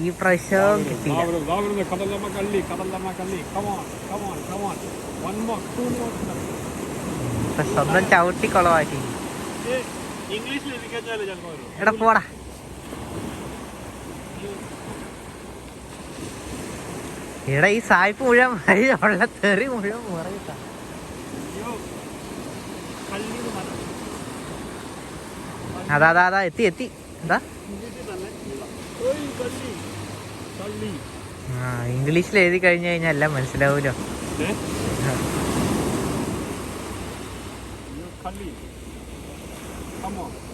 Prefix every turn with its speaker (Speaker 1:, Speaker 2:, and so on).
Speaker 1: ഈ പ്രാവശ്യം കിട്ടിയില്ല. സ്വന്തം ചവിട്ടി കുളമാക്കി. എടാ പോടാ. എടാ ഈ സായിപ്പ് മുഴുവൻ ഉള്ള തെറി മുഴുവൻ മുറയിട്ടാ. അതാ എത്തി എന്താ ഇംഗ്ലീഷിൽ എഴുതി കഴിഞ്ഞു കഴിഞ്ഞാൽ എല്ലാം മനസ്സിലാവൂലോ.
Speaker 2: Come on.